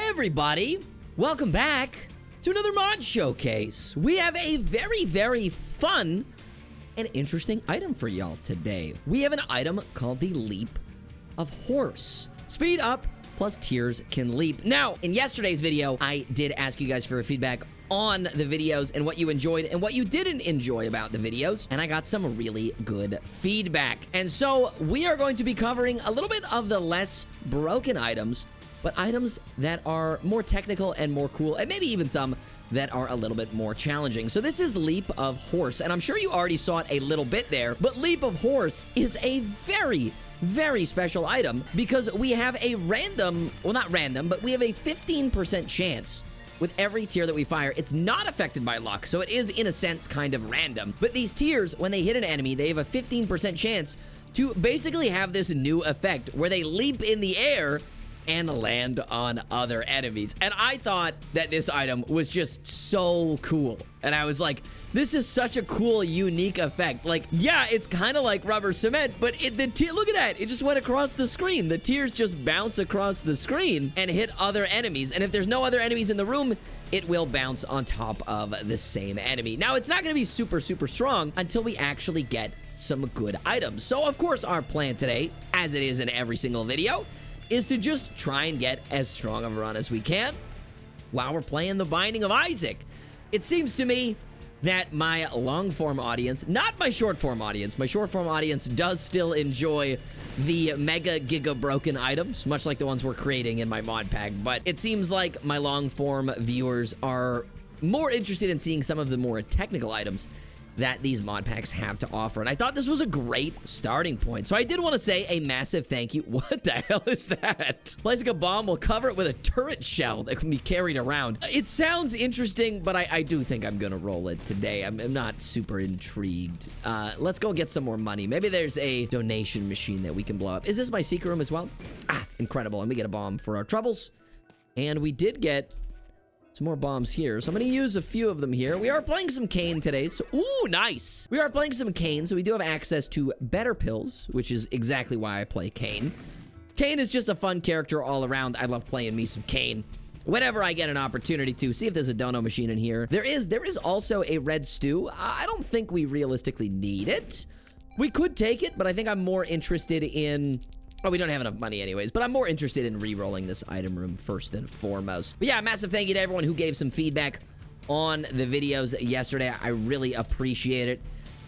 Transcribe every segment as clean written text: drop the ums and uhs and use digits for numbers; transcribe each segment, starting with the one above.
everybody, welcome back to another mod showcase. We have a very, very fun and interesting item for y'all today. We have an item called the Leap of Horse. Speed up plus tiers can leap. Now, in yesterday's video, I did ask you guys for feedback on the videos and what you enjoyed and what you didn't enjoy about the videos, and I got some really good feedback. And so we are going to be covering a little bit of the less broken items, but items that are more technical and more cool, and maybe even some that are a little bit more challenging. So this is Leap of Horse, and I'm sure you already saw it a little bit there, but Leap of Horse is a very special item because we have a random, well, not random, but we have a 15% chance with every tier that we fire. It's not affected by luck, so it is, in a sense, kind of random. But these tiers, when they hit an enemy, they have a 15% chance to basically have this new effect where they leap in the air and land on other enemies. And I thought that this item was just so cool. And I was like, this is such a cool, unique effect. Like, yeah, it's kind of like rubber cement, but look at that. It just went across the screen. The tiers just bounce across the screen and hit other enemies. And if there's no other enemies in the room, it will bounce on top of the same enemy. Now, it's not going to be super strong until we actually get some good items. So, of course, our plan today, as it is in every single video, is to just try and get as strong of a run as we can while we're playing The Binding of Isaac. It seems to me that my long-form audience, not my short-form audience, my short-form audience does still enjoy the mega giga broken items, much like the ones we're creating in my mod pack, but it seems like my long-form viewers are more interested in seeing some of the more technical items that these mod packs have to offer. And I thought this was a great starting point. So I did want to say a massive thank you. What the hell is that? Placing a bomb will cover it with a turret shell that can be carried around. It sounds interesting, but I do think I'm gonna roll it today. I'm not super intrigued. Let's go get some more money. Maybe there's a donation machine that we can blow up. Is this my secret room as well? Ah, incredible. And we get a bomb for our troubles. And we did get some more bombs here, so I'm going to use a few of them here. We are playing some Cain today, so ooh, nice. We are playing some Cain, so we do have access to better pills, which is exactly why I play Cain. Cain is just a fun character all around. I love playing me some Cain whenever I get an opportunity to. See if there's a dono machine in here. There is also a red stew. I don't think we realistically need it. We could take it, but I think I'm more interested in... Oh, we don't have enough money anyways, but I'm more interested in re-rolling this item room first and foremost. But yeah, massive thank you to everyone who gave some feedback on the videos yesterday. I really appreciate it.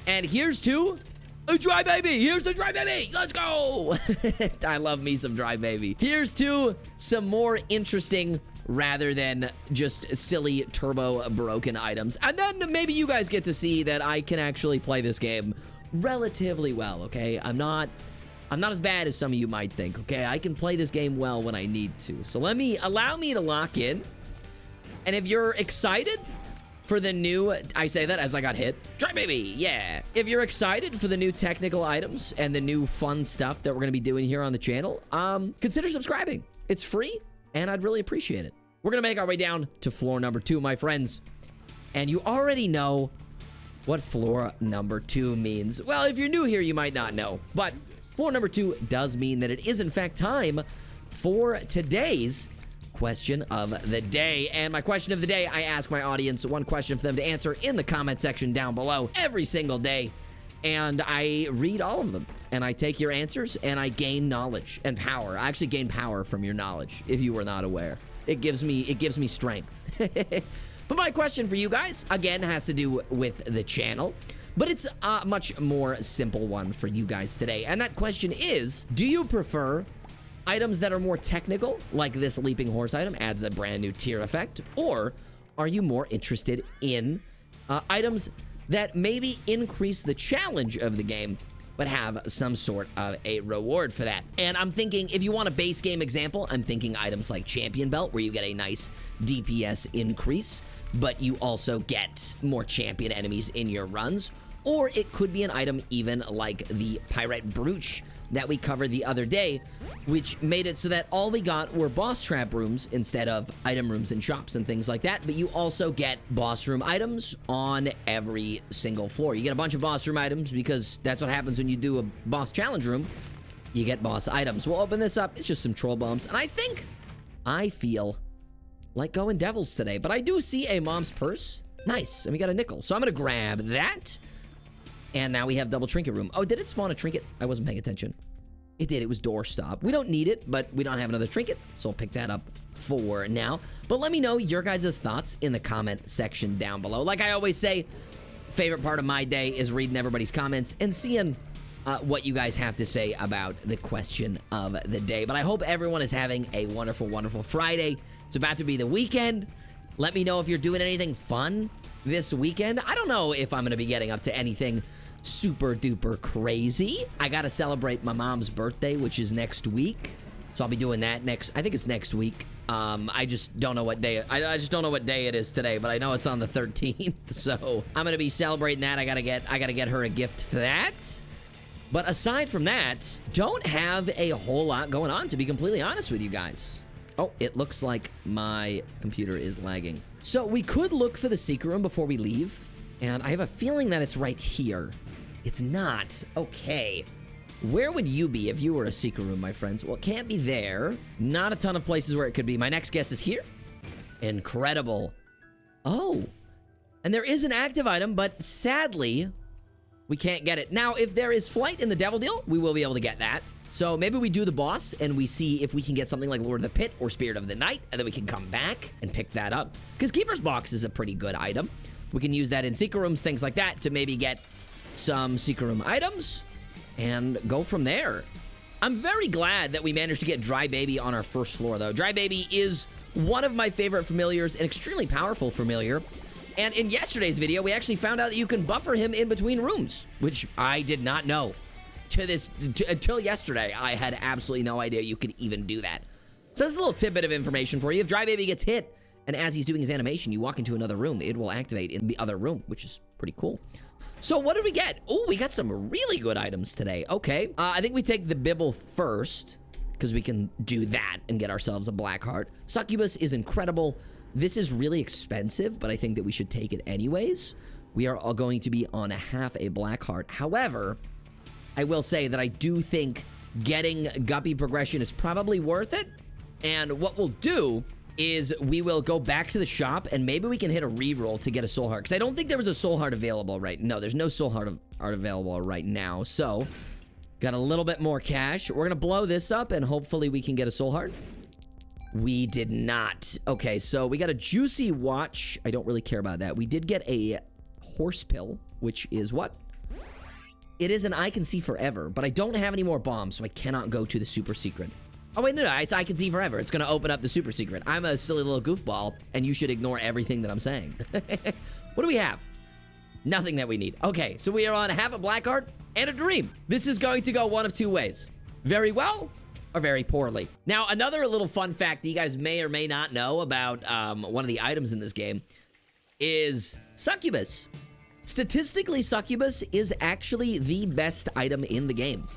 And here's to a dry baby. Here's the dry baby. Let's go. I love me some dry baby. Here's to some more interesting rather than just silly turbo broken items. And then maybe you guys get to see that I can actually play this game relatively well, okay? I'm not as bad as some of you might think, okay? I can play this game well when I need to. So allow me to lock in. And if you're excited for the new, I say that as I got hit, try baby, yeah. If you're excited for the new technical items and the new fun stuff that we're gonna be doing here on the channel, consider subscribing. It's free, and I'd really appreciate it. We're gonna make our way down to floor number 2, my friends. And you already know what floor number 2 means. Well, if you're new here, you might not know, but floor number 2 does mean that it is, in fact, time for today's question of the day. And my question of the day, I ask my audience one question for them to answer in the comment section down below every single day. And I read all of them. And I take your answers, and I gain knowledge and power. I actually gain power from your knowledge, if you were not aware. It gives me strength. But my question for you guys, again, has to do with the channel. But it's a much more simple one for you guys today. And that question is, do you prefer items that are more technical, like this Leaping Horse item adds a brand new tier effect? Or are you more interested in items that maybe increase the challenge of the game, but have some sort of a reward for that? And I'm thinking, if you want a base game example, I'm thinking items like Champion Belt, where you get a nice DPS increase, but you also get more champion enemies in your runs. Or it could be an item even like the Pirate Brooch that we covered the other day, which made it so that all we got were boss trap rooms instead of item rooms and shops and things like that. But you also get boss room items on every single floor. You get a bunch of boss room items because that's what happens when you do a boss challenge room. You get boss items. We'll open this up. It's just some troll bombs. And I feel like going devils today. But I do see a mom's purse. Nice. And we got a nickel. So I'm going to grab that. And now we have double trinket room. Oh, did it spawn a trinket? I wasn't paying attention. It did. It was doorstop. We don't need it, but we don't have another trinket, so I'll pick that up for now. But let me know your guys' thoughts in the comment section down below. Like I always say, favorite part of my day is reading everybody's comments and seeing what you guys have to say about the question of the day. But I hope everyone is having a wonderful, wonderful Friday. It's about to be the weekend. Let me know if you're doing anything fun this weekend. I don't know if I'm going to be getting up to anything super duper crazy. I gotta celebrate my mom's birthday, which is next week, so I'll be doing that I think it's next week. I just don't know what day I just don't know what day it is today, but I know it's on the 13th, so I'm gonna be celebrating that. I gotta get her a gift for that. But aside from that, don't have a whole lot going on, to be completely honest with you guys. Oh, it looks like my computer is lagging. So we could look for the secret room before we leave, and I have a feeling that it's right here. It's not. Okay. Where would you be if you were a secret room, my friends? Well, it can't be there. Not a ton of places where it could be. My next guess is here. Incredible. Oh. And there is an active item, but sadly, we can't get it. Now, if there is flight in the devil deal, we will be able to get that. So maybe we do the boss and we see if we can get something like Lord of the Pit or Spirit of the Night, and then we can come back and pick that up. Because Keeper's Box is a pretty good item. We can use that in secret rooms, things like that, to maybe get some secret room items and go from there. I'm very glad that we managed to get Dry Baby on our first floor, though. Dry Baby is one of my favorite familiars, an extremely powerful familiar. And in yesterday's video, we actually found out that you can buffer him in between rooms, which I did not know. Until yesterday, I had absolutely no idea you could even do that. So that's a little tidbit of information for you. If Dry Baby gets hit, and as he's doing his animation, you walk into another room, it will activate in the other room, which is pretty cool. So what did we get? Oh, we got some really good items today. Okay, I think we take the Bibble first, because we can do that and get ourselves a black heart. Succubus is incredible. This is really expensive, but I think that we should take it anyways. We are all going to be on half a black heart. However, I will say that I do think getting Guppy progression is probably worth it. And what we'll do is we will go back to the shop and maybe we can hit a reroll to get a soul heart. Because I don't think there was a soul heart available right now. No, there's no soul heart available right now. So, got a little bit more cash. We're going to blow this up and hopefully we can get a soul heart. We did not. Okay, so we got a juicy watch. I don't really care about that. We did get a horse pill, which is what? It is an I Can See Forever, but I don't have any more bombs, so I cannot go to the super secret. Oh, wait, no, it's I Can See Forever. It's going to open up the super secret. I'm a silly little goofball, and you should ignore everything that I'm saying. What do we have? Nothing that we need. Okay, so we are on half a black heart and a dream. This is going to go one of two ways. Very well or very poorly. Now, another little fun fact that you guys may or may not know about one of the items in this game is Succubus. Statistically, Succubus is actually the best item in the game.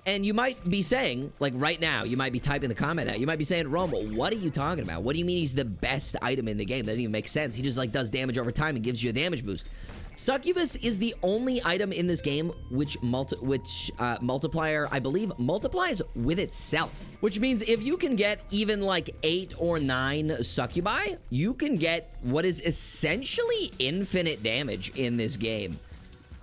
And you might be saying, like right now, you might be typing the comment out. You might be saying, Rome, what are you talking about? What do you mean he's the best item in the game? That doesn't even make sense. He just like does damage over time and gives you a damage boost. Succubus is the only item in this game which multiplier, I believe, multiplies with itself. Which means if you can get even like 8 or 9 succubi, you can get what is essentially infinite damage in this game.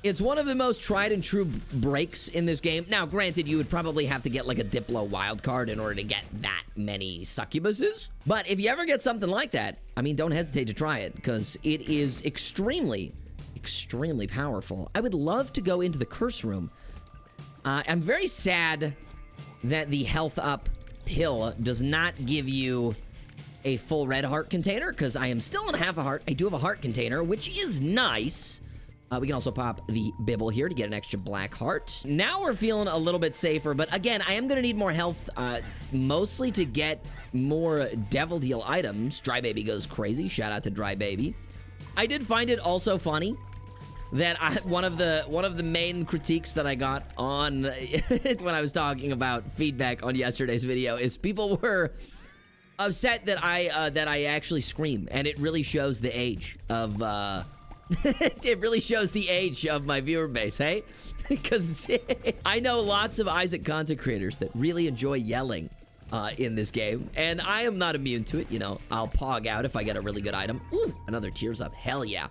It's one of the most tried and true breaks in this game. Now, granted, you would probably have to get like a Diplo wildcard in order to get that many succubuses. But if you ever get something like that, I mean, don't hesitate to try it because it is extremely powerful. I would love to go into the curse room. I'm very sad that the health up pill does not give you a full red heart container because I am still in half a heart. I do have a heart container, which is nice. We can also pop the Bibble here to get an extra black heart. Now we're feeling a little bit safer, but again, I am going to need more health, mostly to get more Devil Deal items. Dry Baby goes crazy. Shout out to Dry Baby. I did find it also funny that one of the main critiques that I got on when I was talking about feedback on yesterday's video is people were upset that I actually scream, and it really shows the age of it really shows the age of my viewer base, hey? Because I know lots of Isaac content creators that really enjoy yelling. in this game, and I am not immune to it. You know, I'll pog out if I get a really good item. Ooh, another tears up. Hell yeah.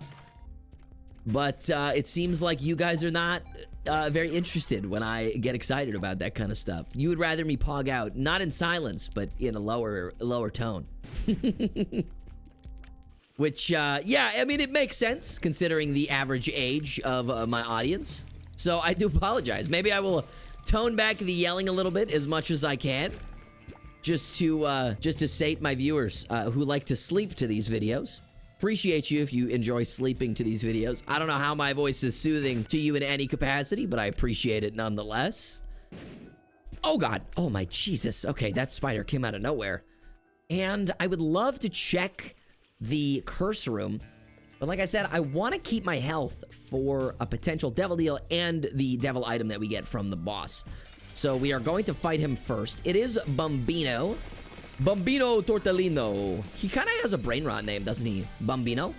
But it seems like you guys are not very interested when I get excited about that kind of stuff. You would rather me pog out, not in silence, but in a lower tone. Which, yeah, I mean, it makes sense considering the average age of my audience. So I do apologize. Maybe I will tone back the yelling a little bit as much as I can, just to sate my viewers who like to sleep to these videos. Appreciate you if you enjoy sleeping to these videos. I don't know how my voice is soothing to you in any capacity, but I appreciate it nonetheless. Oh God, oh my Jesus. Okay, that spider came out of nowhere. And I would love to check the curse room, but like I said, I want to keep my health for a potential devil deal and the devil item that we get from the boss. So we are going to fight him first. It is Bambino Tortellino. He kind of has a brain rot name, doesn't he? Bambino?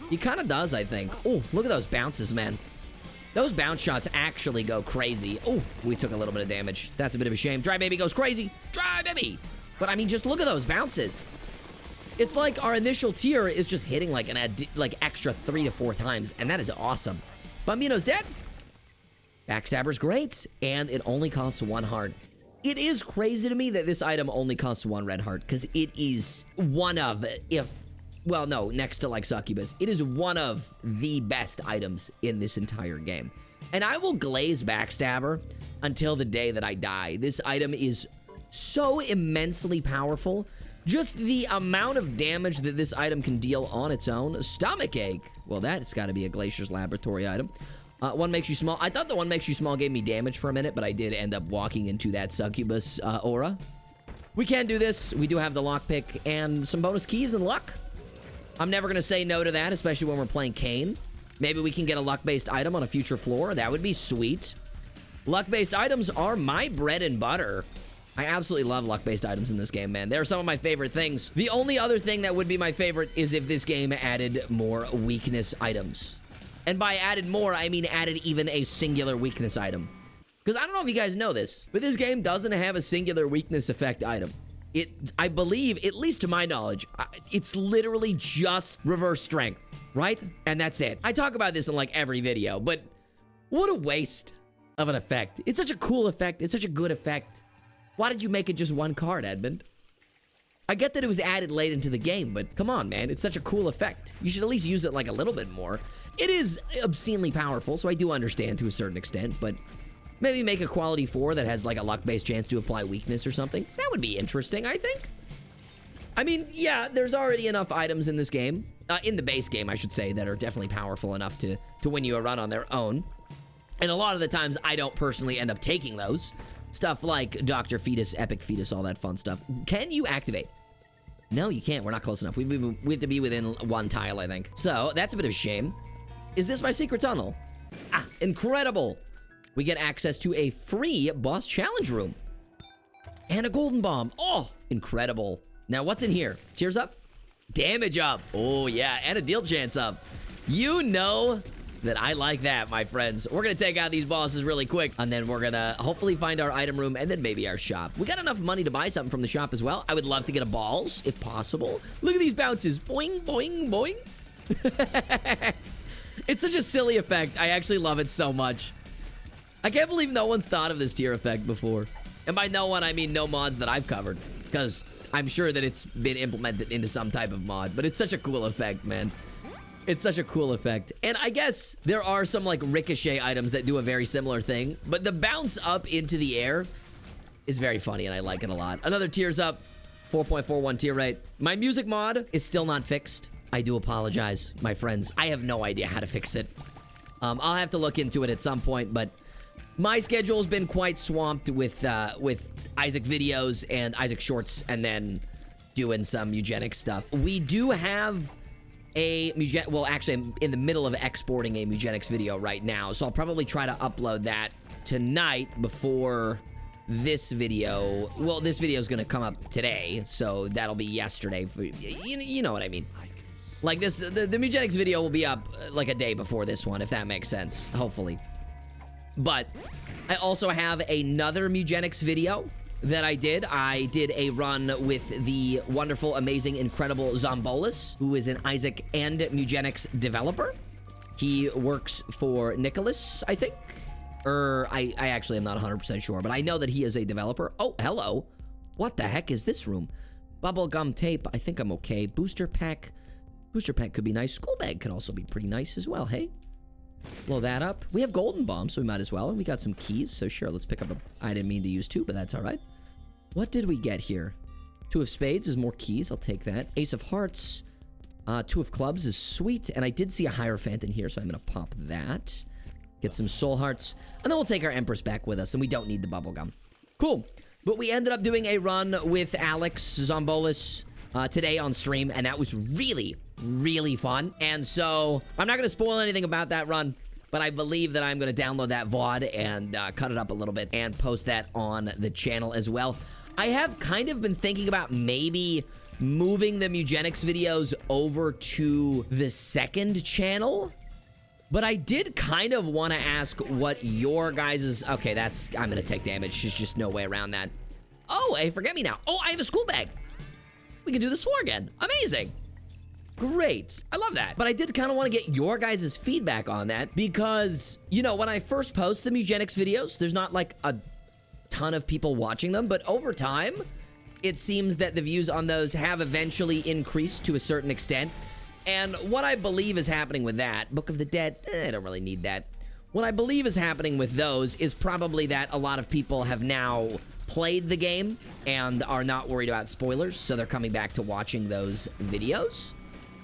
He kind of does, I think. Oh, look at those bounces, man. Those bounce shots actually go crazy. Oh, we took a little bit of damage. That's a bit of a shame. Dry Baby goes crazy. Dry Baby! But I mean, just look at those bounces. It's like our initial tier is just hitting like an extra 3 to 4 times, and that is awesome. Bambino's dead. Backstabber's great, and it only costs 1 heart. It is crazy to me that this item only costs 1 red heart, because it is one of, well, no, next to like Succubus, it is one of the best items in this entire game. And I will glaze Backstabber until the day that I die. This item is so immensely powerful. Just the amount of damage that this item can deal on its own. Stomach ache. Well, that's got to be a Glacier's Laboratory item. One makes you small. I thought the one makes you small gave me damage for a minute, but I did end up walking into that Succubus aura. We can do this. We do have the lockpick and some bonus keys and luck. I'm never going to say no to that, especially when we're playing Kane. Maybe we can get a luck-based item on a future floor. That would be sweet. Luck-based items are my bread and butter. I absolutely love luck-based items in this game, man. They're some of my favorite things. The only other thing that would be my favorite is if this game added more weakness items. And by added more, I mean added even a singular weakness item. Because I don't know if you guys know this, but this game doesn't have a singular weakness effect item. I believe, at least to my knowledge, it's literally just reverse strength, right? And that's it. I talk about this in like every video, but what a waste of an effect. It's such a cool effect. It's such a good effect. Why did you make it just 1 card, Edmund? I get that it was added late into the game, but come on, man. It's such a cool effect. You should at least use it like a little bit more. It is obscenely powerful, so I do understand to a certain extent, but maybe make a quality 4 that has like a luck-based chance to apply weakness or something. That would be interesting, I think. I mean, yeah, there's already enough items in this game, in the base game, I should say, that are definitely powerful enough to win you a run on their own. And a lot of the times, I don't personally end up taking those. Stuff like Dr. Fetus, Epic Fetus, all that fun stuff. Can you activate? No, you can't. We're not close enough. We have to be within 1 tile, I think. So, that's a bit of a shame. Is this my secret tunnel? Ah, incredible. We get access to a free boss challenge room. And a golden bomb. Oh, incredible. Now, what's in here? Tears up? Damage up. Oh, yeah, and a deal chance up. You know that I like that, my friends. We're going to take out these bosses really quick, and then we're going to hopefully find our item room and then maybe our shop. We got enough money to buy something from the shop as well. I would love to get a balls, if possible. Look at these bounces. Boing, boing, boing. It's such a silly effect. I actually love it so much. I can't believe no one's thought of this tier effect before. And by no one, I mean no mods that I've covered, because I'm sure that it's been implemented into some type of mod, but it's such a cool effect, man. It's such a cool effect. And I guess there are some like ricochet items that do a very similar thing, but the bounce up into the air is very funny and I like it a lot. Another tears up, 4.41 tier rate. My music mod is still not fixed. I do apologize, my friends. I have no idea how to fix it. I'll have to look into it at some point, but my schedule's been quite swamped with Isaac videos and Isaac shorts and then doing some eugenics stuff. We do have well, actually, I'm in the middle of exporting a eugenics video right now, so I'll probably try to upload that tonight before this video. Well, this video is going to come up today, so that'll be yesterday. You know what I mean. Like this, the eugenics video will be up like a day before this one, if that makes sense, hopefully. But I also have another eugenics video that I did a run with the wonderful, amazing, incredible Zombolus, who is an Isaac and Mugenics developer. He works for Nicholas, I think. I actually am not 100% sure, but I know that he is a developer. Oh, hello. What the heck is this room? Bubblegum tape. I think I'm okay. Booster pack. Booster pack could be nice. School bag could also be pretty nice as well, hey? Blow that up. We have golden bombs, so we might as well. And we got some keys, so sure, let's pick up a... I didn't mean to use two, but that's all right. What did we get here? Two of spades is more keys. I'll take that. Ace of hearts. Two of clubs is sweet. And I did see a Hierophant in here, so I'm going to pop that. Get some soul hearts. And then we'll take our Empress back with us, and we don't need the bubblegum. Cool. But we ended up doing a run with Alex Zombolus today on stream, and that was really, really fun. And so I'm not going to spoil anything about that run, but I believe that I'm going to download that VOD and cut it up a little bit and post that on the channel as well. I have kind of been thinking about maybe moving the Mugenics videos over to the second channel, but I did kind of want to ask what your guys's... Okay, I'm going to take damage. There's just no way around that. Oh, hey, forget me now. Oh, I have a school bag. We can do this floor again. Amazing. Great. I love that. But I did kind of want to get your guys' feedback on that because, you know, when I first post the Mugenics videos, there's not like a ton of people watching them, but over time, it seems that the views on those have eventually increased to a certain extent. And what I believe is happening with that, Book of the Dead, I don't really need that. What I believe is happening with those is probably that a lot of people have now played the game and are not worried about spoilers, so they're coming back to watching those videos.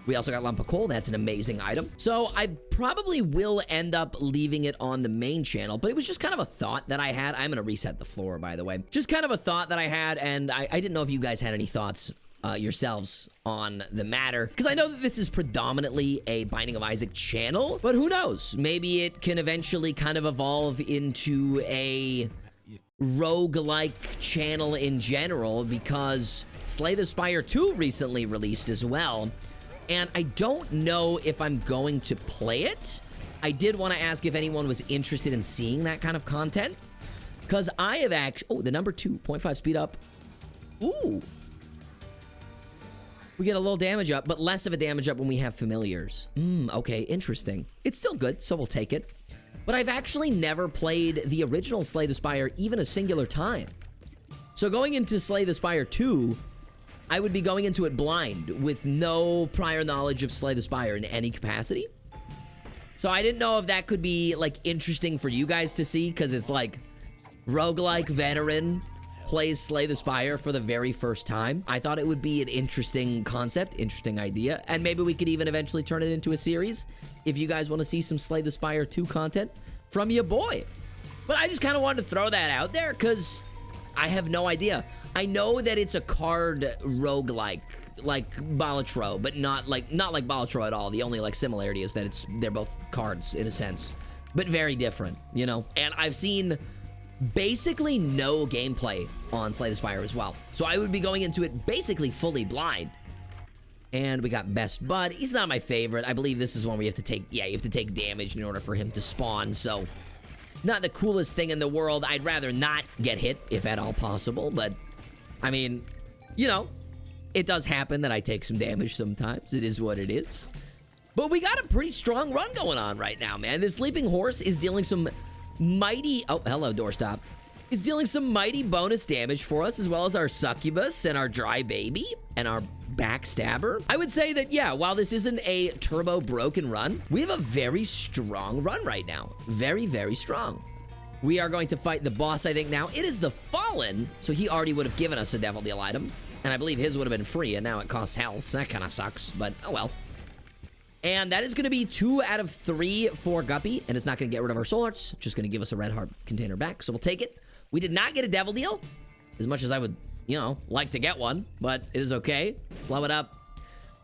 We also got Lump of Coal. That's an amazing item. So I probably will end up leaving it on the main channel, but it was just kind of a thought that I had. I'm going to reset the floor, by the way. Just kind of a thought that I had, and I didn't know if you guys had any thoughts yourselves on the matter, because I know that this is predominantly a Binding of Isaac channel, but who knows? Maybe it can eventually kind of evolve into a roguelike channel in general, because Slay the Spire 2 recently released as well. And I don't know if I'm going to play it. I did want to ask if anyone was interested in seeing that kind of content. Because I have actually... Oh, the number 2, 0.5 speed up. Ooh. We get a little damage up, but less of a damage up when we have familiars. Okay, interesting. It's still good, so we'll take it. But I've actually never played the original Slay the Spire even a singular time. So going into Slay the Spire 2... I would be going into it blind with no prior knowledge of Slay the Spire in any capacity. So I didn't know if that could be, like, interesting for you guys to see, because it's like roguelike veteran plays Slay the Spire for the very first time. I thought it would be an interesting concept, interesting idea, and maybe we could even eventually turn it into a series if you guys want to see some Slay the Spire 2 content from your boy. But I just kind of wanted to throw that out there, because I have no idea. I know that it's a card roguelike, like Balatro, but not like Balatro at all. The only like similarity is that they're both cards in a sense, but very different, you know? And I've seen basically no gameplay on Slay the Spire as well. So I would be going into it basically fully blind. And we got Best Bud. He's not my favorite. I believe this is one where you have to take damage in order for him to spawn, so not the coolest thing in the world. I'd rather not get hit, if at all possible, but I mean, you know, it does happen that I take some damage sometimes. It is what it is. But we got a pretty strong run going on right now, man. This Leaping Horse is dealing some mighty... Oh, hello, doorstop. Is dealing some mighty bonus damage for us, as well as our Succubus and our Dry Baby and our Backstabber. I would say that, yeah, while this isn't a turbo broken run, we have a very strong run right now. Very, very strong. We are going to fight the boss, I think, now. It is the Fallen, so he already would have given us a Devil Deal item. And I believe his would have been free, and now it costs health, so that kind of sucks, but oh well. And that is going to be 2 out of 3 for Guppy, and it's not going to get rid of our Soul Hearts, just going to give us a Red Heart container back, so we'll take it. We did not get a Devil Deal, as much as I would, you know, like to get one, but it is okay. Blow it up.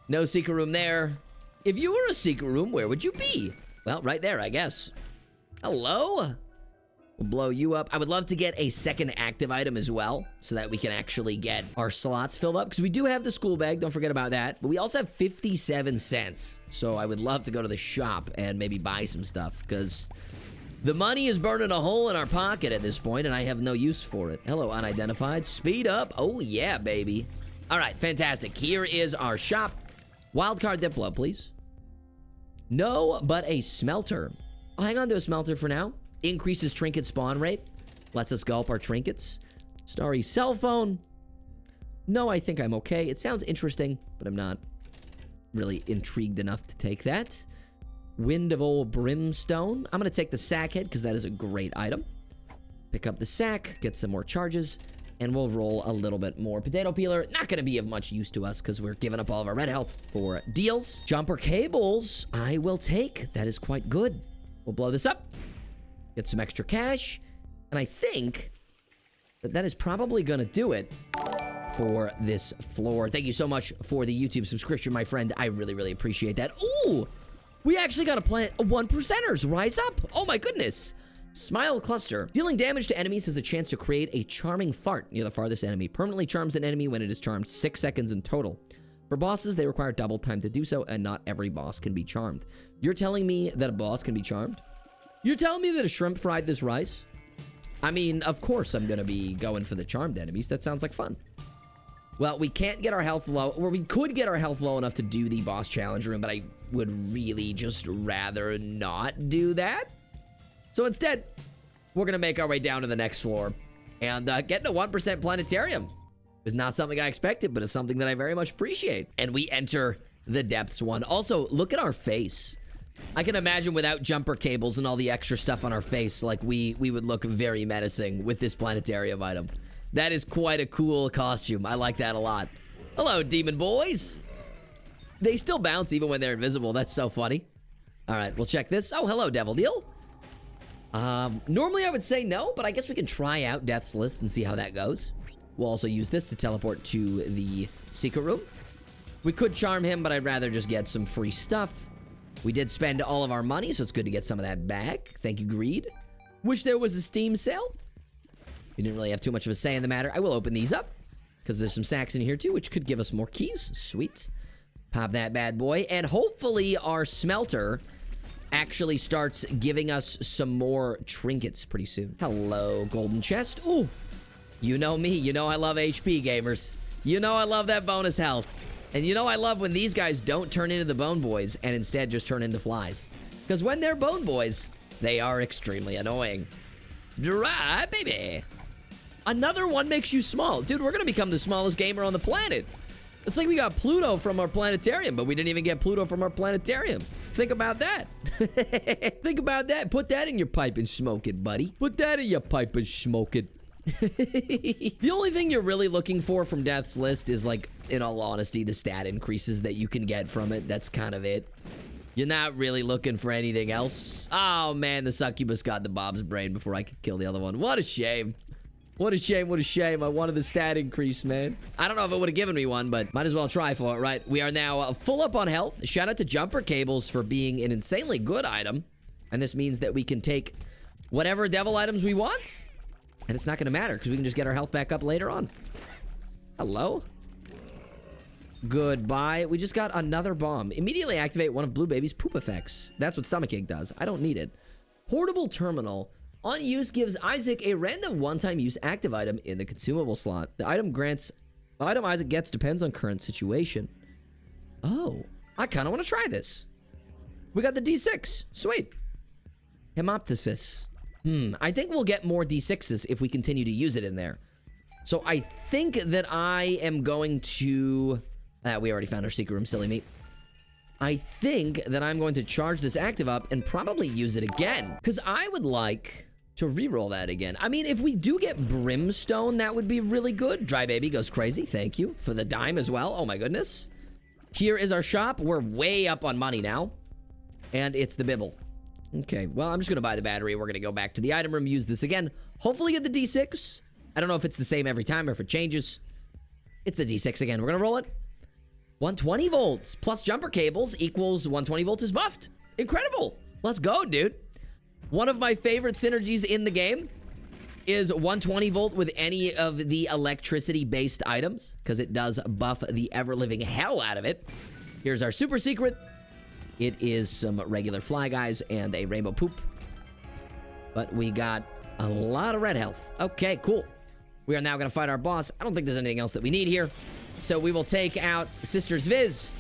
No secret room there. If you were a secret room, where would you be? Well, right there, I guess. Hello? We'll blow you up. I would love to get a second active item as well, so that we can actually get our slots filled up, because we do have the school bag, don't forget about that, but we also have 57 cents, so I would love to go to the shop and maybe buy some stuff, because The money is burning a hole in our pocket at this point, and I have no use for it. Hello, unidentified. Speed up. Oh, yeah, baby. All right, fantastic. Here is our shop. Wildcard Diplo, please. No, but a smelter. I'll hang on to a smelter for now. Increases trinket spawn rate. Lets us gulp our trinkets. Starry cell phone. No, I think I'm okay. It sounds interesting, but I'm not really intrigued enough to take that. Wind of Old Brimstone. I'm going to take the sack head because that is a great item. Pick up the sack, get some more charges, and we'll roll a little bit more. Potato peeler, not going to be of much use to us because we're giving up all of our red health for deals. Jumper cables, I will take. That is quite good. We'll blow this up, get some extra cash, and I think that is probably going to do it for this floor. Thank you so much for the YouTube subscription, my friend. I really, really appreciate that. Ooh! We actually got a plant 1%ers. Rise up. Oh my goodness. Smile cluster. Dealing damage to enemies has a chance to create a charming fart near the farthest enemy. Permanently charms an enemy when it is charmed 6 seconds in total. For bosses, they require double time to do so, and not every boss can be charmed. You're telling me that a boss can be charmed? You're telling me that a shrimp fried this rice? I mean, of course I'm gonna be going for the charmed enemies. That sounds like fun. Well, we can't get our health low, or we could get our health low enough to do the boss challenge room, but I would really just rather not do that. So instead, we're going to make our way down to the next floor and get a 1% planetarium. It's not something I expected, but it's something that I very much appreciate. And we enter the depths one. Also, look at our face. I can imagine without jumper cables and all the extra stuff on our face, like we would look very menacing with this planetarium item. That is quite a cool costume. I like that a lot. Hello, demon boys. They still bounce even when they're invisible. That's so funny. All right, we'll check this. Oh, hello, Devil Deal. Normally I would say no, but I guess we can try out Death's List and see how that goes. We'll also use this to teleport to the secret room. We could charm him, but I'd rather just get some free stuff. We did spend all of our money, so it's good to get some of that back. Thank you, Greed. Wish there was a Steam sale. We didn't really have too much of a say in the matter. I will open these up because there's some sacks in here too, which could give us more keys. Sweet. Pop that bad boy. And hopefully our smelter actually starts giving us some more trinkets pretty soon. Hello, golden chest. Ooh, you know me. You know I love HP, gamers. You know I love that bonus health. And you know I love when these guys don't turn into the bone boys and instead just turn into flies. Because when they're bone boys, they are extremely annoying. Dry, baby. Another one makes you small. Dude, we're going to become the smallest gamer on the planet. It's like we got Pluto from our planetarium, but we didn't even get Pluto from our planetarium. Think about that. Think about that. Put that in your pipe and smoke it, buddy. Put that in your pipe and smoke it. The only thing you're really looking for from Death's List is, like, in all honesty, the stat increases that you can get from it. That's kind of it. You're not really looking for anything else. Oh, man, the succubus got the Bob's brain before I could kill the other one. What a shame. What a shame, what a shame. I wanted the stat increase, man. I don't know if it would have given me one, but might as well try for it, right? We are now full up on health. Shout out to Jumper Cables for being an insanely good item. And this means that we can take whatever devil items we want. And it's not going to matter because we can just get our health back up later on. Hello? Goodbye. We just got another bomb. Immediately activate one of Blue Baby's poop effects. That's what Stomachache does. I don't need it. Portable Terminal. On use, gives Isaac a random one-time use active item in the consumable slot. The item Isaac gets depends on current situation. Oh, I kind of want to try this. We got the D6. Sweet. Hemoptysis. I think we'll get more D6s if we continue to use it in there. So I think that I am going to... we already found our secret room, silly me. I think that I'm going to charge this active up and probably use it again. Because I would like to reroll that again. I mean, if we do get Brimstone, that would be really good. Dry Baby goes crazy. Thank you for the dime as well. Oh my goodness. Here is our shop. We're way up on money now. And it's the Bibble. Okay, well, I'm just going to buy the battery. We're going to go back to the item room, use this again. Hopefully get the D6. I don't know if it's the same every time or if it changes. It's the D6 again. We're going to roll it. 120 volts plus jumper cables equals 120 volts is buffed. Incredible. Let's go, dude. One of my favorite synergies in the game is 120 volt with any of the electricity-based items because it does buff the ever-living hell out of it. Here's our super secret. It is some regular fly guys and a rainbow poop. but we got a lot of red health. Okay, cool. We are now going to fight our boss. I don't think there's anything else that we need here. So we will take out Sister's Viz.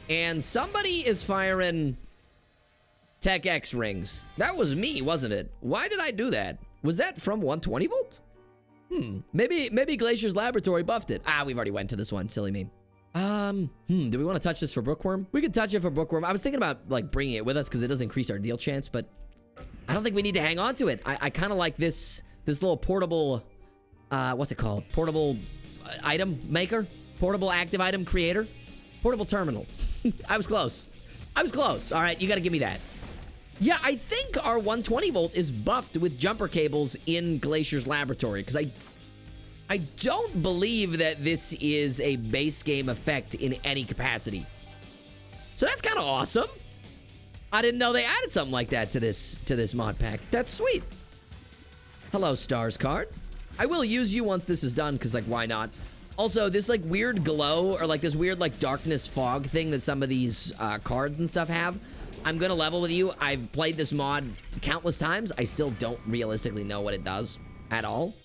And somebody is firing Tech X rings. That was me, wasn't it? Why did I do that? Was that from 120 volt? Maybe Glacier's laboratory buffed it. Ah, we've already went to this one. Silly me. Do we want to touch this for Bookworm? We could touch it for Bookworm. I was thinking about, like, bringing it with us because it does increase our deal chance, but I don't think we need to hang on to it. I kind of like this little portable, what's it called? Portable item maker? Portable active item creator? Portable terminal. I was close. All right, you got to give me that. Yeah, I think our 120 volt is buffed with jumper cables in Glacier's laboratory because I don't believe that this is a base game effect in any capacity. So that's kind of awesome. I didn't know they added something like that to this mod pack. That's sweet. Hello, Stars card. I will use you once this is done because, like, why not? Also, this, like, weird glow or, like, this weird, like, darkness fog thing that some of these cards and stuff have. I'm gonna level with you. I've played this mod countless times. I still don't realistically know what it does at all.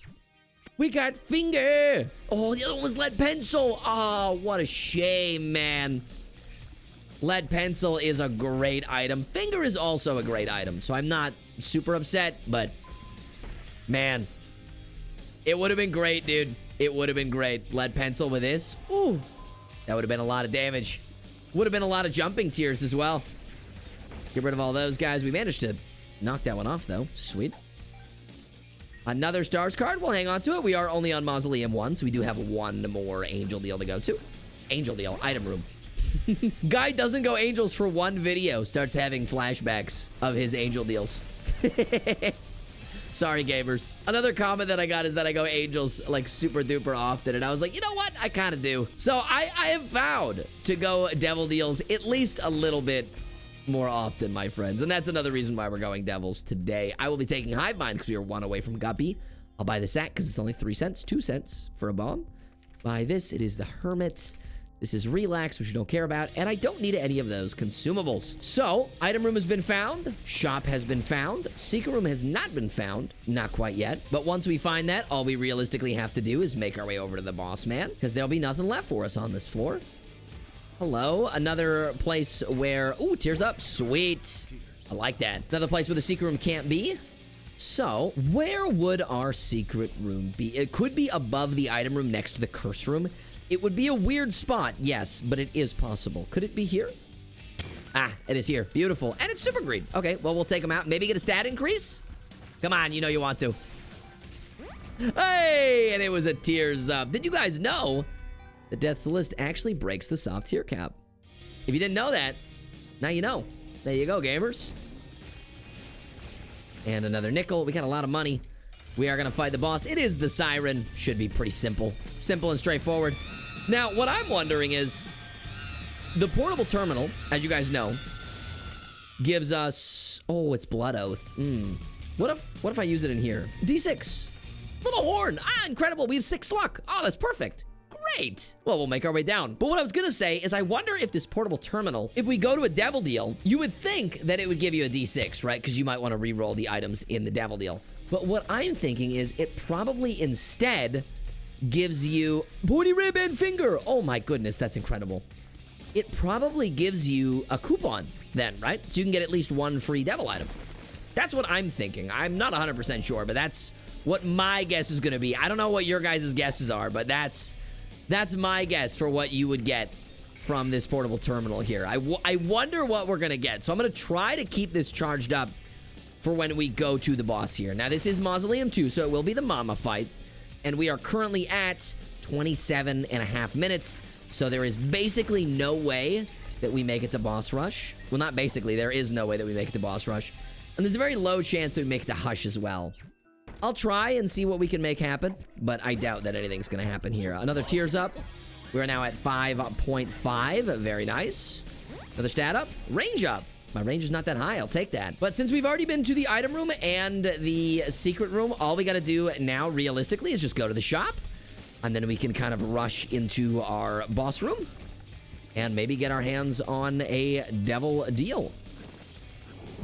We got Finger. Oh, the other one was Lead Pencil. Oh, what a shame, man. Lead Pencil is a great item. Finger is also a great item, so I'm not super upset, but man, it would have been great, dude. It would have been great. Lead Pencil with this. Ooh, that would have been a lot of damage. Would have been a lot of jumping tears as well. Get rid of all those guys. We managed to knock that one off, though. Sweet. Another Stars card. We'll hang on to it. We are only on Mausoleum 1, so we do have one more Angel Deal to go to. Angel Deal. Item room. Guy doesn't go Angels for one video. Starts having flashbacks of his Angel Deals. Sorry, gamers. Another comment that I got is that I go Angels, like, super duper often. And I was like, you know what? I kind of do. So I have vowed to go Devil Deals at least a little bit more often, my friends, and that's another reason why we're going Devils today. I will be taking Hive Mind because we are one away from Guppy. I'll buy the sack because it's only 3 cents, 2 cents for a bomb. Buy this. It is the Hermit. This is Relax, which we don't care about, and I don't need any of those consumables. So, item room has been found. Shop has been found. Secret room has not been found. Not quite yet. But once we find that, all we realistically have to do is make our way over to the boss man because there'll be nothing left for us on this floor. Hello, another place where, ooh, tears up, sweet. I like that. Another place where the secret room can't be. So, where would our secret room be? It could be above the item room next to the curse room. It would be a weird spot, yes, but it is possible. Could it be here? Ah, it is here. Beautiful. And it's super green. Okay, well, we'll take them out. Maybe get a stat increase? Come on, you know you want to. Hey, and it was a tears up. Did you guys know the Death's List actually breaks the soft tier cap? If you didn't know that, now you know. There you go, gamers. And another nickel. We got a lot of money. We are going to fight the boss. It is the Siren. Should be pretty simple. Simple and straightforward. Now, what I'm wondering is, the portable terminal, as you guys know, gives us... Oh, it's Blood Oath. What if I use it in here? D6. Little horn. Ah, incredible. We have 6 luck. Oh, that's perfect. Great. Well, we'll make our way down. But what I was going to say is I wonder if this portable terminal, if we go to a Devil Deal, you would think that it would give you a D6, right? Because you might want to re-roll the items in the Devil Deal. But what I'm thinking is it probably instead gives you Pony Ribbon Finger. Oh my goodness, that's incredible. It probably gives you a coupon then, right? So you can get at least 1 free Devil item. That's what I'm thinking. I'm not 100% sure, but that's what my guess is going to be. I don't know what your guys' guesses are, but that's my guess for what you would get from this portable terminal here. I wonder what we're going to get. So I'm going to try to keep this charged up for when we go to the boss here. Now, this is Mausoleum 2, so it will be the Mama fight. And we are currently at 27.5 minutes. So there is basically no way that we make it to boss rush. Well, not basically. There is no way that we make it to boss rush. And there's a very low chance that we make it to Hush as well. I'll try and see what we can make happen, but I doubt that anything's going to happen here. Another tears up. We're now at 5.5. Very nice. Another stat up. Range up. My range is not that high. I'll take that. But since we've already been to the item room and the secret room, all we got to do now, realistically, is just go to the shop. And then we can kind of rush into our boss room and maybe get our hands on a Devil Deal.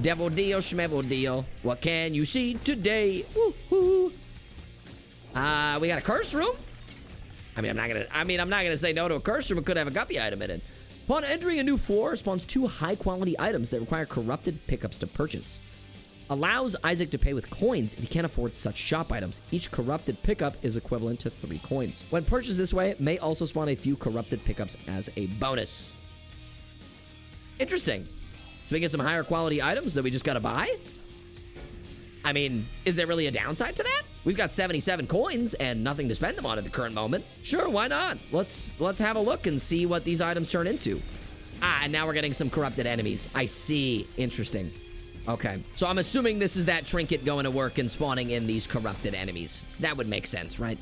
Devil deal, schmevel deal. What can you see today? Woo-hoo. We got a curse room. I'm not gonna say no to a curse room. It could have a guppy item in it. Upon entering a new floor, spawns 2 high-quality items that require corrupted pickups to purchase. Allows Isaac to pay with coins if he can't afford such shop items. Each corrupted pickup is equivalent to 3 coins. When purchased this way, it may also spawn a few corrupted pickups as a bonus. Interesting. So we get some higher quality items that we just gotta buy? I mean, is there really a downside to that? We've got 77 coins and nothing to spend them on at the current moment. Sure, why not? Let's have a look and see what these items turn into. And now we're getting some corrupted enemies. I see. Interesting. Okay, so I'm assuming this is that trinket going to work and spawning in these corrupted enemies. So that would make sense, right?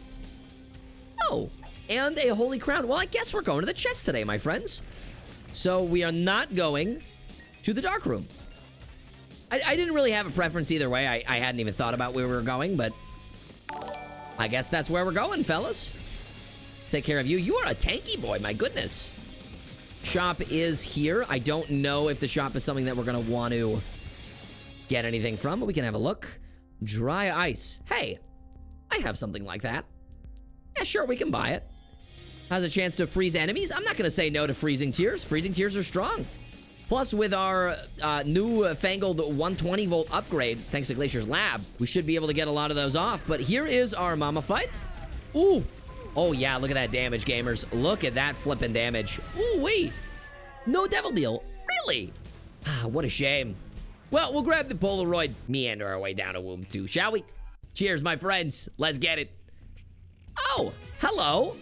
Oh, and a holy crown. Well, I guess we're going to the chest today, my friends. So we are not going to the dark room. I didn't really have a preference either way. I hadn't even thought about where we were going, but I guess that's where we're going, fellas. Take care of you. You are a tanky boy, my goodness. Shop is here. I don't know if the shop is something that we're going to want to get anything from, but we can have a look. Dry ice. Hey, I have something like that. Yeah, sure, we can buy it. Has a chance to freeze enemies. I'm not going to say no to freezing tears. Freezing tears are strong. Plus, with our new fangled 120 volt upgrade, thanks to Glacier's lab, we should be able to get a lot of those off. But here is our mama fight. Ooh. Oh, yeah, look at that damage, gamers. Look at that flipping damage. Ooh, wait. No devil deal. Really? What a shame. Well, we'll grab the Polaroid, meander our way down to Womb 2, shall we? Cheers, my friends. Let's get it. Oh, hello.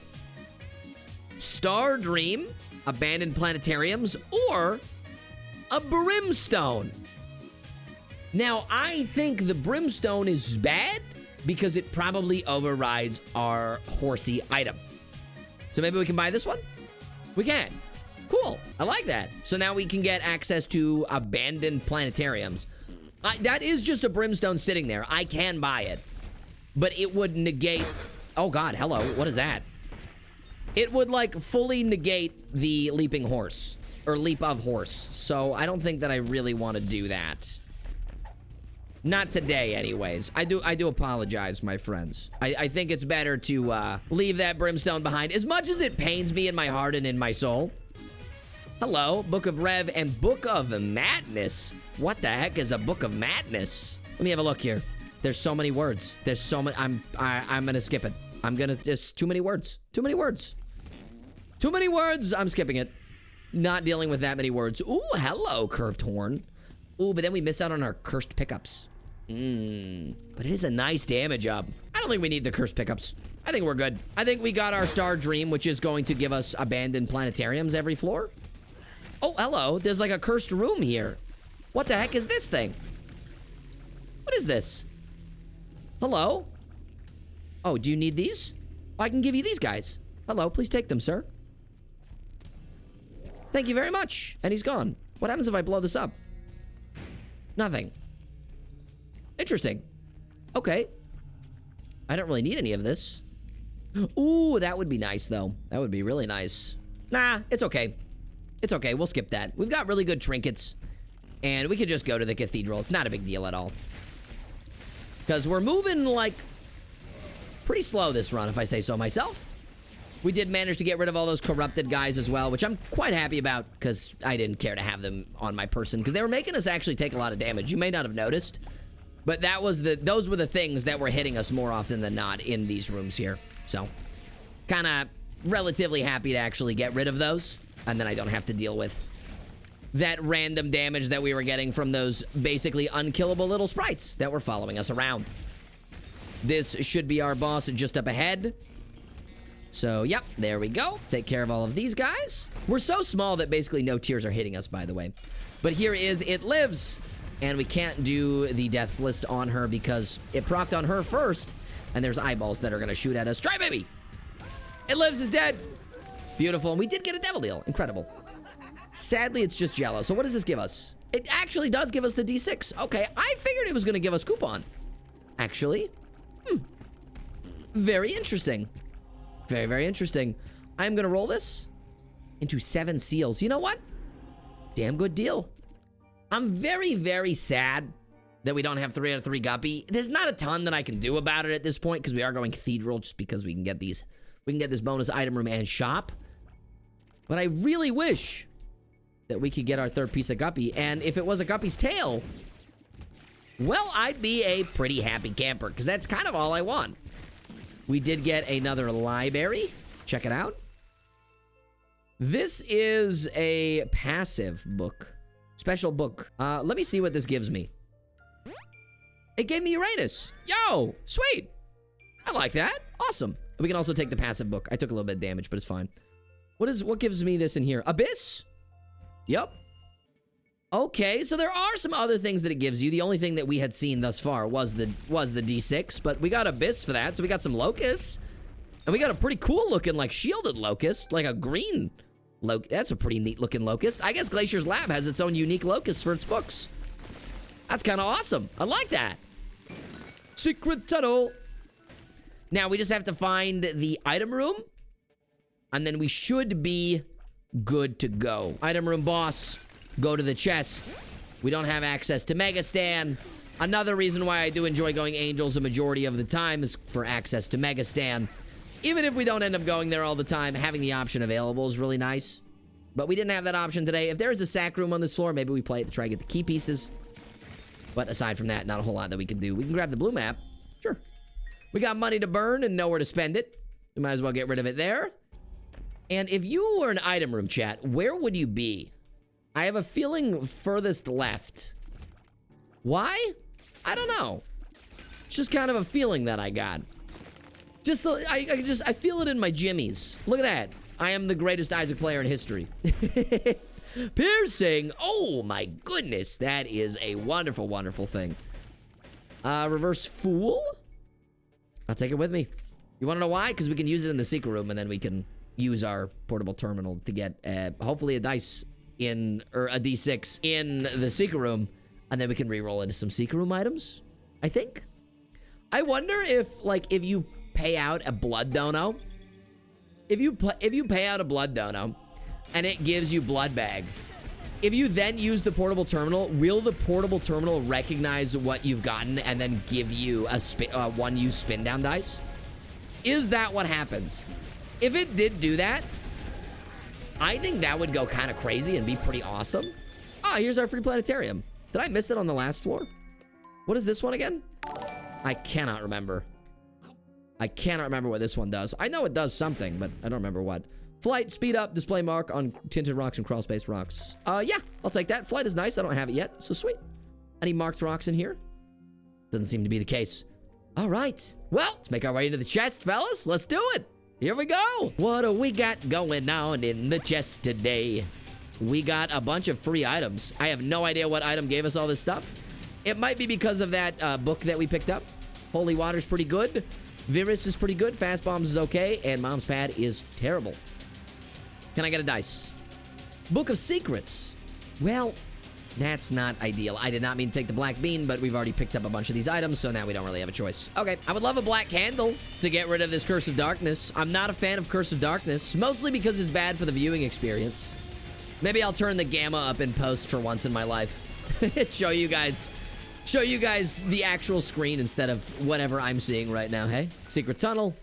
Star Dream, abandoned planetariums, or a brimstone. Now, I think the brimstone is bad because it probably overrides our horsey item. So maybe we can buy this one? We can. Cool. I like that. So now we can get access to abandoned planetariums. That is just a brimstone sitting there. I can buy it. But it would negate... Oh, God. Hello. What is that? It would, like, fully negate the leaping horse. Or leap of horse. So I don't think that I really want to do that. Not today, anyways. I do apologize, my friends. I think it's better to leave that brimstone behind. As much as it pains me in my heart and in my soul. Hello, Book of Rev and Book of Madness. What the heck is a Book of Madness? Let me have a look here. There's so many words. There's so many. I'm gonna skip it. I'm gonna just too many words. Too many words. Too many words. I'm skipping it. Not dealing with that many words. Ooh, hello, Curved Horn. Ooh, but then we miss out on our cursed pickups. But it is a nice damage up. I don't think we need the cursed pickups. I think we're good. I think we got our Star Dream, which is going to give us abandoned planetariums every floor. Oh, hello. There's like a cursed room here. What the heck is this thing? What is this? Hello? Oh, do you need these? Oh, I can give you these guys. Hello, please take them, sir. Thank you very much. And he's gone. What happens if I blow this up? Nothing. Interesting. Okay. I don't really need any of this. Ooh, that would be nice, though. That would be really nice. Nah, it's okay. It's okay. We'll skip that. We've got really good trinkets. And we could just go to the cathedral. It's not a big deal at all. Because we're moving, like, pretty slow this run, if I say so myself. We did manage to get rid of all those corrupted guys as well, which I'm quite happy about because I didn't care to have them on my person because they were making us actually take a lot of damage. You may not have noticed, but those were the things that were hitting us more often than not in these rooms here. So, kind of relatively happy to actually get rid of those, and then I don't have to deal with that random damage that we were getting from those basically unkillable little sprites that were following us around. This should be our boss just up ahead. So, yep, there we go. Take care of all of these guys. We're so small that basically no tears are hitting us, by the way. But here is It Lives. And we can't do the deaths list on her because it procced on her first. And there's eyeballs that are going to shoot at us. Try, baby! It Lives is dead. Beautiful. And we did get a devil deal. Incredible. Sadly, it's just jello. So what does this give us? It actually does give us the D6. Okay, I figured it was going to give us coupon. Actually. Very interesting. Very, very interesting. I'm going to roll this into 7 seals. You know what? Damn good deal. I'm very, very sad that we don't have 3 out of 3 guppy. There's not a ton that I can do about it at this point because we are going cathedral just because we can get these. We can get this bonus item room and shop. But I really wish that we could get our 3rd piece of guppy. And if it was a guppy's tail, well, I'd be a pretty happy camper because that's kind of all I want. We did get another library. Check it out. This is a passive book. Special book. Let me see what this gives me. It gave me Uranus. Yo, sweet. I like that. Awesome. We can also take the passive book. I took a little bit of damage, but it's fine. What gives me this in here? Abyss? Yep. Okay, so there are some other things that it gives you. The only thing that we had seen thus far was the D6, but we got Abyss for that, so we got some locusts. And we got a pretty cool looking, like, shielded locust, like a green locust. That's a pretty neat looking locust. I guess Glacier's Lab has its own unique locust for its books. That's kind of awesome. I like that. Secret tunnel. Now, we just have to find the item room, and then we should be good to go. Item room boss, go to the chest. We don't have access to Mega Stan. Another reason why I do enjoy going Angels a majority of the time is for access to Mega Stan. Even if we don't end up going there all the time, having the option available is really nice. But we didn't have that option today. If there is a sack room on this floor, maybe we play it to try to get the key pieces. But aside from that, not a whole lot that we can do. We can grab the blue map. Sure. We got money to burn and nowhere to spend it. We might as well get rid of it there. And if you were an item room, chat, where would you be? I have a feeling furthest left. Why? I don't know. It's just kind of a feeling that I got. Just so I feel it in my jimmies. Look at that. I am the greatest Isaac player in history. Piercing. Oh my goodness. That is a wonderful, wonderful thing. Reverse Fool. I'll take it with me. You want to know why? Because we can use it in the secret room, and then we can use our portable terminal to get hopefully a dice in, or a D6 in the secret room, and then we can re-roll into some secret room items, I think. I wonder if, like, if you pay out a blood dono, if you pay out a blood dono, and it gives you blood bag, if you then use the portable terminal, will the portable terminal recognize what you've gotten and then give you a one-use spin down dice? Is that what happens? If it did do that, I think that would go kind of crazy and be pretty awesome. Ah, here's our free planetarium. Did I miss it on the last floor? What is this one again? I cannot remember. I cannot remember what this one does. I know it does something, but I don't remember what. Flight, speed up, display mark on tinted rocks and crawl space rocks. Yeah, I'll take that. Flight is nice. I don't have it yet, so sweet. Any marked rocks in here? Doesn't seem to be the case. All right. Well, let's make our way into the chest, fellas. Let's do it. Here we go. What do we got going on in the chest today? We got a bunch of free items. I have no idea what item gave us all this stuff. It might be because of that book that we picked up. Holy Water's pretty good. Virus is pretty good. Fast Bombs is okay. And Mom's Pad is terrible. Can I get a dice? Book of Secrets. Well, that's not ideal. I did not mean to take the black bean, but we've already picked up a bunch of these items, so now we don't really have a choice. Okay, I would love a black candle to get rid of this Curse of Darkness. I'm not a fan of Curse of Darkness, mostly because it's bad for the viewing experience. Maybe I'll turn the gamma up in post for once in my life. show you guys the actual screen instead of whatever I'm seeing right now, hey? Secret tunnel.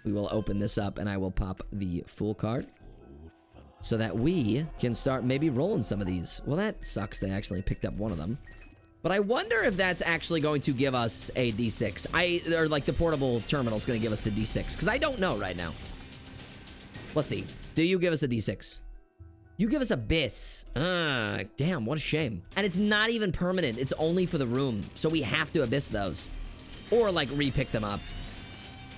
We will open this up, and I will pop the Fool card, so that we can start maybe rolling some of these. Well, that sucks. They accidentally picked up one of them. But I wonder if that's actually going to give us a D6. Or like the portable terminal is going to give us the D6. Because I don't know right now. Let's see. Do you give us a D6? You give us Abyss. Damn, what a shame. And it's not even permanent. It's only for the room. So we have to Abyss those. Or like re-pick them up.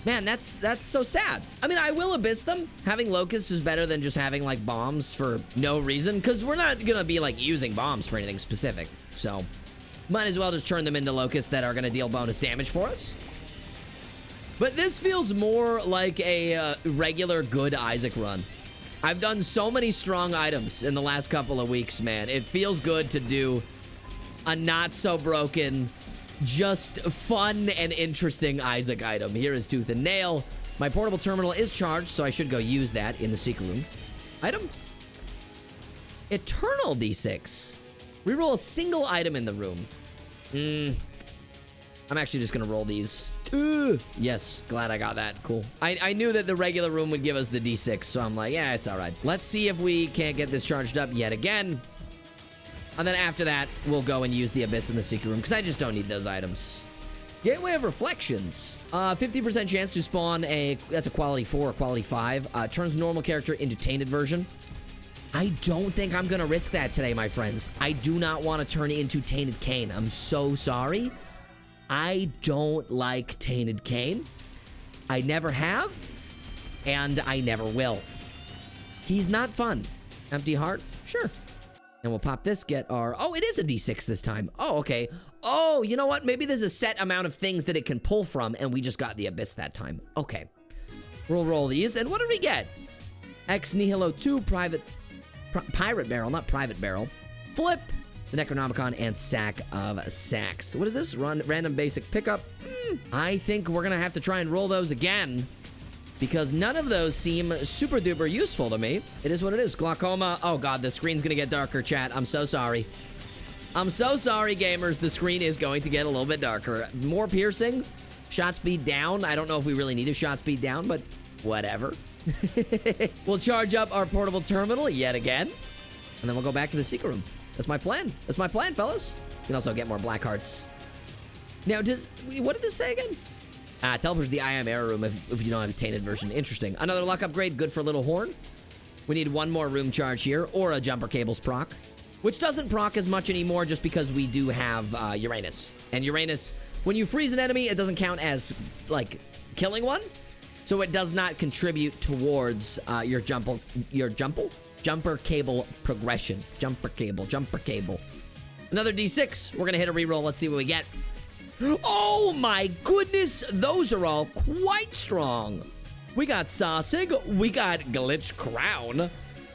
Man, that's so sad. I mean, I will Abyss them. Having Locusts is better than just having, like, bombs for no reason, because we're not gonna be, like, using bombs for anything specific. So, might as well just turn them into Locusts that are gonna deal bonus damage for us. But this feels more like a regular good Isaac run. I've done so many strong items in the last couple of weeks, man. It feels good to do a not-so-broken, just fun and interesting Isaac item. Here is Tooth and Nail. My portable terminal is charged, so I should go use that in the secret room. Item? Eternal D6. Reroll a single item in the room. I'm actually just gonna roll these. Yes, glad I got that. Cool. I knew that the regular room would give us the D6, so I'm like, yeah, it's all right. Let's see if we can't get this charged up yet again. And then after that, we'll go and use the Abyss in the secret room, because I just don't need those items. Gateway of Reflections. 50% chance to spawn that's a quality 4 or quality 5. Turns normal character into tainted version. I don't think I'm gonna risk that today, my friends. I do not want to turn into Tainted Cain. I'm so sorry. I don't like Tainted Cain. I never have, and I never will. He's not fun. Empty heart? Sure. And we'll pop this, get our... Oh, it is a D6 this time. Oh, okay. Oh, you know what? Maybe there's a set amount of things that it can pull from, and we just got the Abyss that time. Okay. We'll roll these, and what did we get? Ex Nihilo 2, Pirate Barrel, not Private Barrel. Flip, the Necronomicon, and Sack of Sacks. What is this? Random basic pickup? I think we're gonna have to try and roll those again, because none of those seem super duper useful to me. It is what it is. Glaucoma. Oh god, the screen's gonna get darker, chat. I'm so sorry. I'm so sorry, gamers. The screen is going to get a little bit darker. More piercing. Shot speed down. I don't know if we really need a shot speed down, but whatever. We'll charge up our portable terminal yet again, and then we'll go back to the secret room. That's my plan. That's my plan, fellas. You can also get more black hearts. Now, what did this say again? Teleports to the I Am Error room if you don't have a tainted version. Interesting. Another luck upgrade, good for Little Horn. We need one more room charge here, or a jumper cables proc, which doesn't proc as much anymore just because we do have Uranus. And Uranus, when you freeze an enemy, it doesn't count as, like, killing one. So it does not contribute towards your jumper cable progression. Jumper cable. Another D6. We're gonna hit a reroll. Let's see what we get. Oh my goodness, those are all quite strong. We got Sausig. We got Glitch Crown.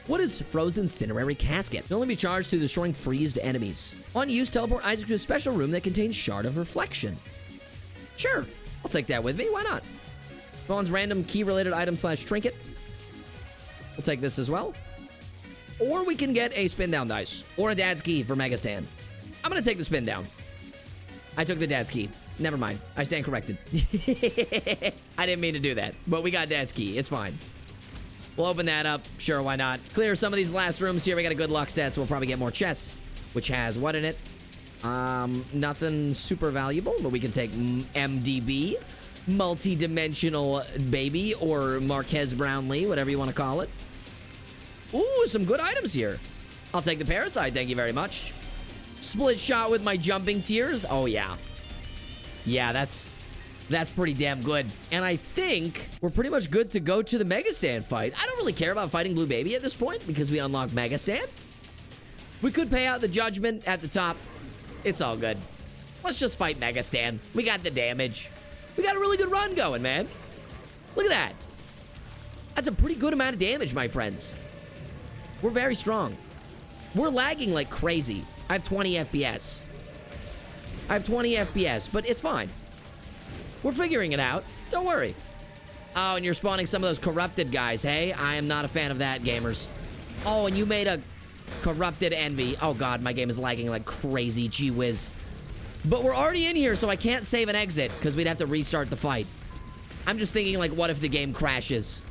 What is Frozen Cinerary Casket? It can only be charged through destroying freezed enemies. On use, teleport Isaac to a special room that contains Shard of Reflection. Sure, I'll take that with me. Why not? Spawns random key-related item / trinket. We'll take this as well. Or we can get a spin down dice. Or a dad's key for Mega Stand. I'm gonna take the spin down. I took the dad's key. Never mind. I stand corrected. I didn't mean to do that. But we got dad's key. It's fine. We'll open that up. Sure, why not? Clear some of these last rooms here. We got a good luck stat, so we'll probably get more chests. Which has what in it? Nothing super valuable, but we can take MDB. Multi-dimensional baby, or Marquez Brownlee, whatever you want to call it. Ooh, some good items here. I'll take the Parasite, thank you very much. Split shot with my jumping tears. Oh, yeah. Yeah, that's pretty damn good. And I think we're pretty much good to go to the Mega Stand fight. I don't really care about fighting Blue Baby at this point, because we unlocked Mega Stand. We could pay out the judgment at the top. It's all good. Let's just fight Mega Stand. We got the damage. We got a really good run going, man. Look at that. That's a pretty good amount of damage, my friends. We're very strong. We're lagging like crazy. I have 20 FPS. But it's fine. We're figuring it out. Don't worry. Oh, and you're spawning some of those corrupted guys, hey? I am not a fan of that, gamers. Oh, and you made a corrupted envy. Oh, God, my game is lagging like crazy. Gee whiz. But we're already in here, so I can't save and exit, because we'd have to restart the fight. I'm just thinking, like, what if the game crashes?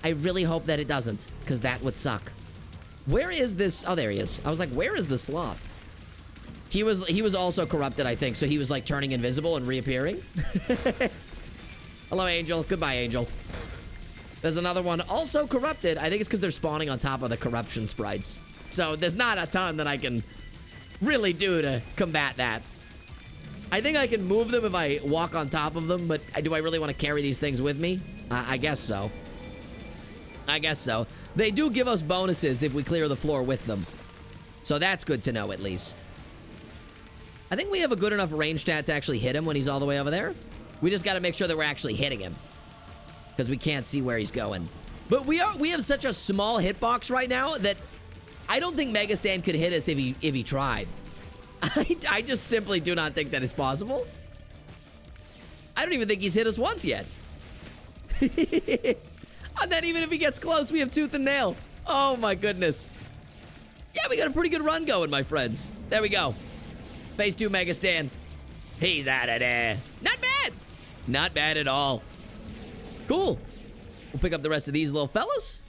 I really hope that it doesn't, because that would suck. Where is this? Oh, there he is. I was like, where is the sloth? He was also corrupted, I think, so he was, like, turning invisible and reappearing. Hello, Angel. Goodbye, Angel. There's another one also corrupted. I think it's because they're spawning on top of the corruption sprites. So there's not a ton that I can really do to combat that. I think I can move them if I walk on top of them, but do I really want to carry these things with me? I guess so. I guess so. They do give us bonuses if we clear the floor with them. So that's good to know, at least. I think we have a good enough range stat to actually hit him when he's all the way over there. We just got to make sure that we're actually hitting him, because we can't see where he's going. But we have such a small hitbox right now that I don't think Mega Stand could hit us if he tried. I just simply do not think that is possible. I don't even think he's hit us once yet. And then even if he gets close, we have tooth and nail. Oh my goodness. Yeah, we got a pretty good run going, my friends. There we go. Phase 2 Mega Stand. He's out of there. Not bad. Not bad at all. Cool. We'll pick up the rest of these little fellas.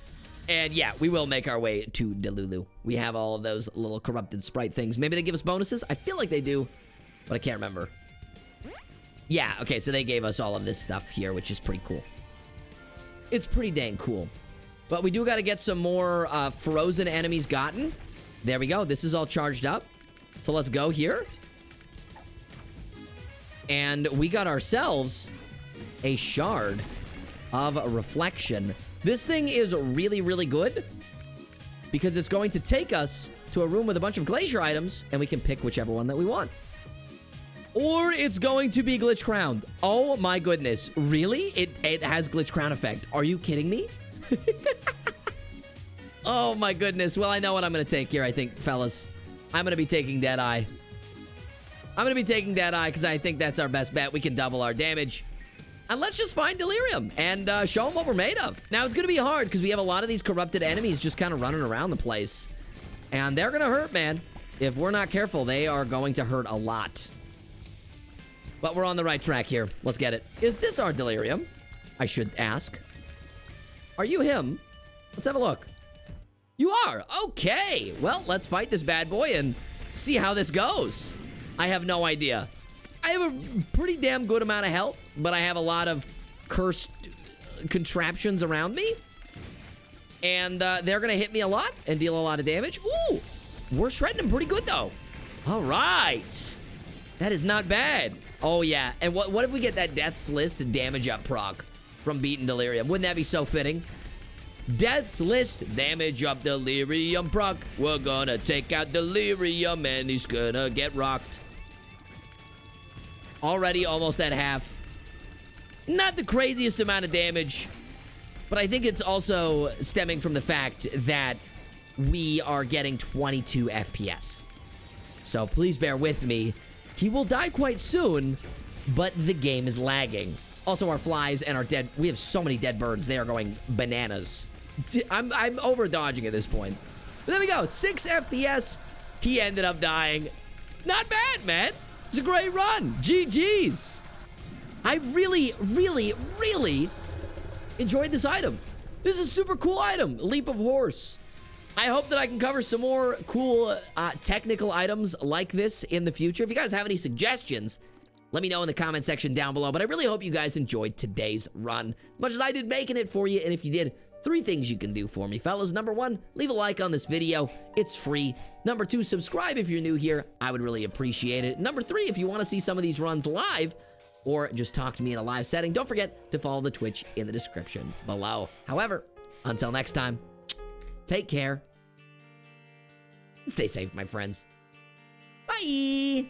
And yeah, we will make our way to Delulu. We have all of those little corrupted sprite things. Maybe they give us bonuses? I feel like they do, but I can't remember. Yeah, okay, so they gave us all of this stuff here, which is pretty cool. It's pretty dang cool. But we do got to get some more frozen enemies gotten. There we go. This is all charged up. So let's go here. And we got ourselves a shard of reflection. This thing is really, really good because it's going to take us to a room with a bunch of glacier items, and we can pick whichever one that we want. Or it's going to be glitch crowned. Oh my goodness. Really? It has glitch crown effect. Are you kidding me? Oh my goodness. Well, I know what I'm going to take here, I think, fellas. I'm going to be taking Deadeye. I'm going to be taking Deadeye because I think that's our best bet. We can double our damage. And let's just find Delirium and show them what we're made of. Now, it's going to be hard because we have a lot of these corrupted enemies just kind of running around the place. And they're going to hurt, man. If we're not careful, they are going to hurt a lot. But we're on the right track here. Let's get it. Is this our Delirium? I should ask. Are you him? Let's have a look. You are. Okay. Well, let's fight this bad boy and see how this goes. I have no idea. I have a pretty damn good amount of health, but I have a lot of cursed contraptions around me. And they're going to hit me a lot and deal a lot of damage. Ooh, we're shredding them pretty good, though. All right. That is not bad. Oh, yeah. And what if we get that Death's List damage up proc from beating Delirium? Wouldn't that be so fitting? Death's List damage up Delirium proc. We're going to take out Delirium, and he's going to get rocked. Already almost at half. Not the craziest amount of damage, but I think it's also stemming from the fact that we are getting 22 FPS. So please bear with me. He will die quite soon, but the game is lagging. Also, our flies and our dead... We have so many dead birds. They are going bananas. I'm over-dodging at this point. But there we go. 6 FPS. He ended up dying. Not bad, man. It's a great run. GG's. I really, really, really enjoyed this item. This is a super cool item. Leap of Horse. I hope that I can cover some more cool technical items like this in the future. If you guys have any suggestions, let me know in the comment section down below. But I really hope you guys enjoyed today's run as much as I did making it for you. And if you did, 3 things you can do for me, fellas. Number 1, leave a like on this video. It's free. Number 2, subscribe if you're new here. I would really appreciate it. Number 3, if you want to see some of these runs live or just talk to me in a live setting, don't forget to follow the Twitch in the description below. However, until next time, take care. Stay safe, my friends. Bye.